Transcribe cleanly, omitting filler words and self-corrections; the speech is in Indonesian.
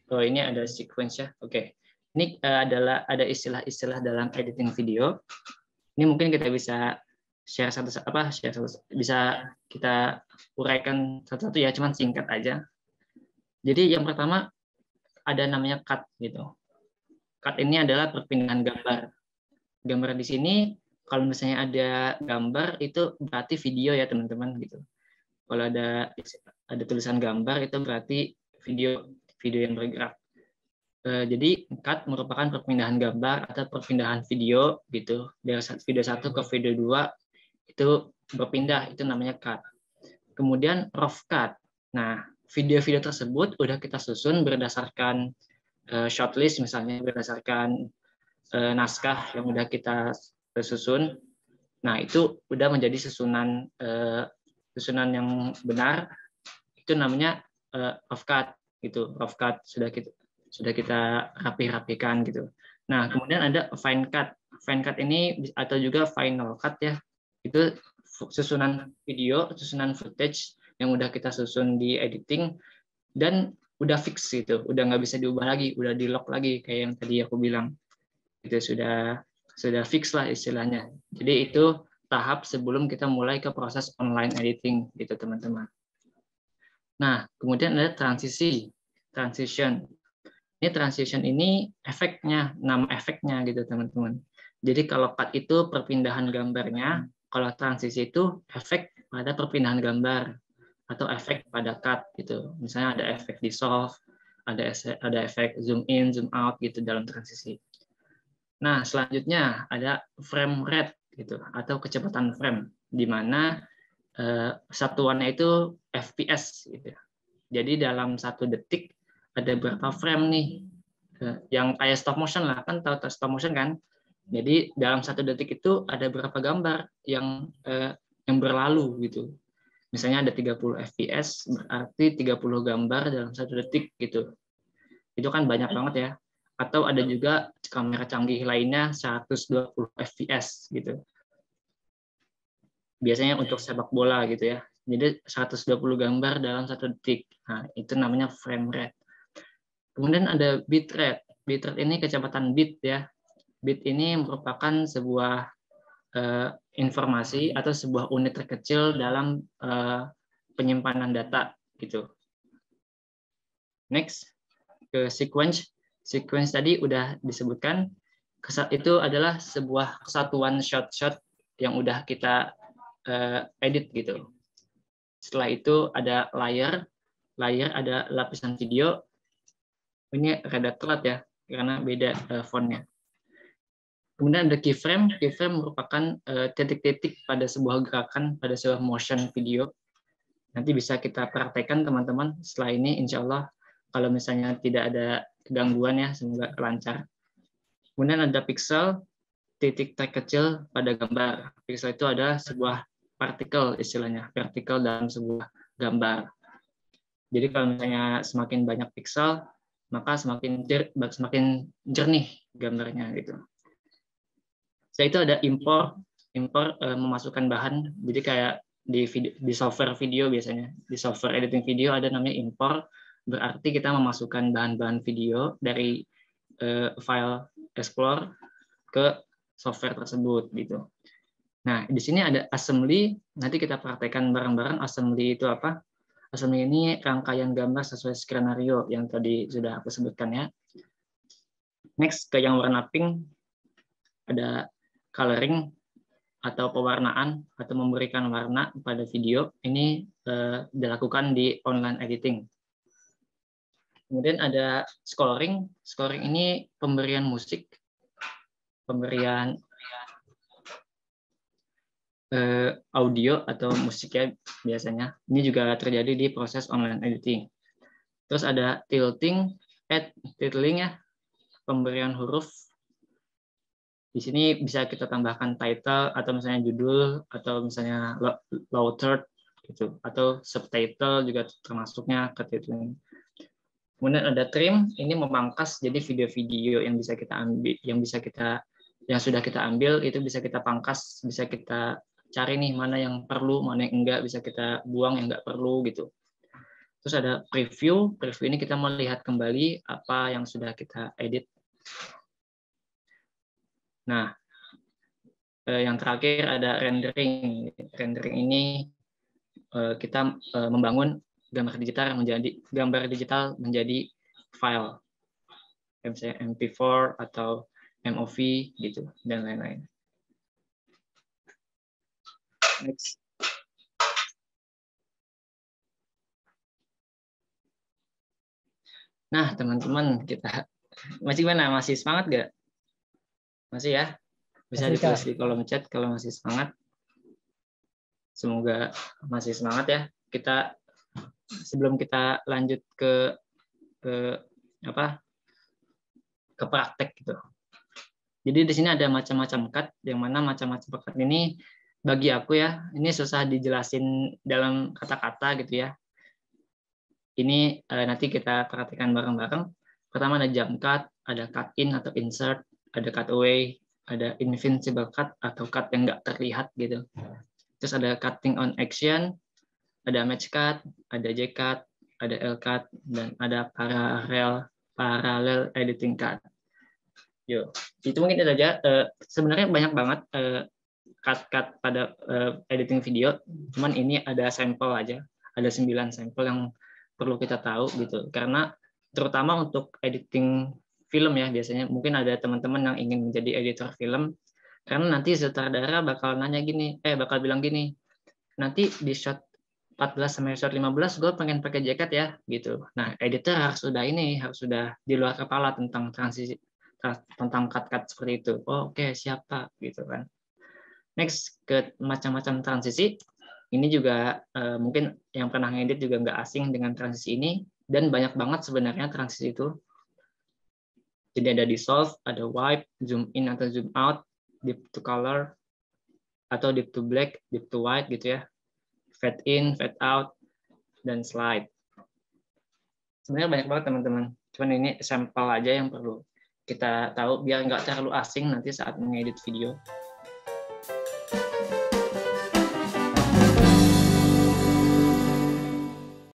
Oh, ini ada sequence ya. Oke. Ini adalah ada istilah-istilah dalam editing video. Ini mungkin kita bisa share bisa kita uraikan satu-satu ya, cuman singkat aja. Jadi yang pertama ada namanya cut gitu. Cut ini adalah perpindahan gambar. Gambar di sini kalau misalnya ada gambar itu berarti video ya teman-teman gitu. Kalau ada tulisan gambar itu berarti video yang bergerak. Jadi cut merupakan perpindahan gambar atau perpindahan video gitu dari video 1 ke video 2 itu berpindah, itu namanya cut. Kemudian rough cut. Nah, video-video tersebut udah kita susun berdasarkan shortlist, misalnya berdasarkan naskah yang udah kita susun. Nah, itu udah menjadi susunan yang benar. Itu namanya rough cut gitu. Rough cut sudah kita rapikan gitu. Nah, kemudian ada fine cut. Fine cut ini atau juga final cut ya. Itu susunan video, susunan footage yang udah kita susun di editing dan udah fix gitu. Udah nggak bisa diubah lagi, udah di lock lagi kayak yang tadi aku bilang. Itu sudah fix lah istilahnya. Jadi itu tahap sebelum kita mulai ke proses online editing gitu, teman-teman. Nah, kemudian ada transition. Ini transition ini efeknya, nama efeknya gitu teman-teman. Jadi kalau cut itu perpindahan gambarnya, kalau transisi itu efek pada perpindahan gambar atau efek pada cut gitu. Misalnya ada efek dissolve, ada efek zoom in, zoom out gitu dalam transisi. Nah, selanjutnya ada frame rate gitu atau kecepatan frame di mana satuannya itu FPS gitu. Jadi dalam 1 detik ada berapa frame nih, yang kayak stop motion lah, kan tahu stop motion kan. Jadi dalam 1 detik itu ada berapa gambar yang berlalu gitu. Misalnya ada 30 fps, berarti 30 gambar dalam 1 detik gitu. Itu kan banyak banget ya. Atau ada juga kamera canggih lainnya 120 fps gitu. Biasanya untuk sepak bola gitu ya. Jadi 120 gambar dalam 1 detik. Nah, itu namanya frame rate. Kemudian ada bitrate. Bitrate ini kecepatan bit ya. Bit ini merupakan sebuah informasi atau sebuah unit terkecil dalam penyimpanan data gitu. Next ke sequence. Sequence tadi udah disebutkan. Itu adalah sebuah kesatuan shot-shot yang udah kita edit gitu. Setelah itu ada layer ada lapisan video. Ini rada telat ya karena beda fontnya. Kemudian ada keyframe. Keyframe merupakan titik-titik pada sebuah gerakan, pada sebuah motion video. Nanti bisa kita praktekkan teman-teman setelah ini, insya Allah kalau misalnya tidak ada gangguan ya, semoga lancar. Kemudian ada pixel, titik terkecil pada gambar. Pixel itu adalah sebuah partikel istilahnya, partikel dalam sebuah gambar. Jadi kalau misalnya semakin banyak pixel, maka semakin jernih gambarnya gitu. Setelah itu ada import memasukkan bahan. Jadi kayak di software video biasanya, di software editing video ada namanya import, berarti kita memasukkan bahan-bahan video dari file Explore ke software tersebut gitu. Nah, di sini ada assembly, nanti kita praktekkan bareng-bareng assembly itu apa. Assembly ini rangkaian gambar sesuai skenario yang tadi sudah aku sebutkan ya. Next ke yang warna pink, ada coloring atau pewarnaan atau memberikan warna pada video. Ini dilakukan di online editing. Kemudian ada scoring. Scoring ini pemberian musik, pemberian audio atau musik ya biasanya. Ini juga terjadi di proses online editing. Terus ada tilting, titling ya, pemberian huruf. Di sini bisa kita tambahkan title atau misalnya judul atau misalnya low third gitu, atau subtitle juga termasuknya ke titling. Kemudian ada trim, ini memangkas, jadi video-video yang bisa kita ambil, yang sudah kita ambil itu bisa kita pangkas, bisa kita cari nih mana yang perlu, mana yang enggak, bisa kita buang yang enggak perlu gitu. Terus ada preview. Preview ini kita melihat kembali apa yang sudah kita edit. Nah, yang terakhir ada rendering. Rendering ini kita membangun gambar digital menjadi file, misalnya MP4 atau MOV gitu dan lain-lain. Next. Nah, teman-teman, kita masih gimana? Masih semangat nggak? Masih ya? Bisa ditulis di kolom chat kalau masih semangat. Semoga masih semangat ya. Kita sebelum kita lanjut ke praktek gitu. Jadi di sini ada macam-macam cut, yang mana macam-macam cut ini bagi aku ya, ini susah dijelasin dalam kata-kata gitu ya. Ini nanti kita perhatikan bareng-bareng. Pertama ada jump cut, ada cut in atau insert, ada cut away, ada invincible cut atau cut yang nggak terlihat gitu. Terus ada cutting on action, ada match cut, ada J cut, ada L cut, dan ada parallel editing cut. Yo, itu mungkin itu saja. Sebenarnya banyak banget cut-cut pada editing video, cuman ini ada sampel aja, ada 9 sampel yang perlu kita tahu gitu, karena terutama untuk editing film ya, biasanya mungkin ada teman-teman yang ingin menjadi editor film, karena nanti sutradara bakal nanya gini, bakal bilang gini, nanti di shot 14 sampai shot 15 gue pengen pakai jaket ya gitu. Nah, editor harus sudah di luar kepala tentang transisi, tentang cut-cut seperti itu. Oh, oke, siapa gitu kan. Next, ke macam-macam transisi. Ini juga mungkin yang pernah ngedit juga nggak asing dengan transisi ini, dan banyak banget sebenarnya transisi itu. Jadi ada dissolve, ada wipe, zoom in atau zoom out, deep to color, atau deep to black, deep to white gitu ya, fade in, fade out, dan slide. Sebenarnya banyak banget teman-teman. Cuman ini sampel aja yang perlu kita tahu biar nggak terlalu asing nanti saat mengedit video.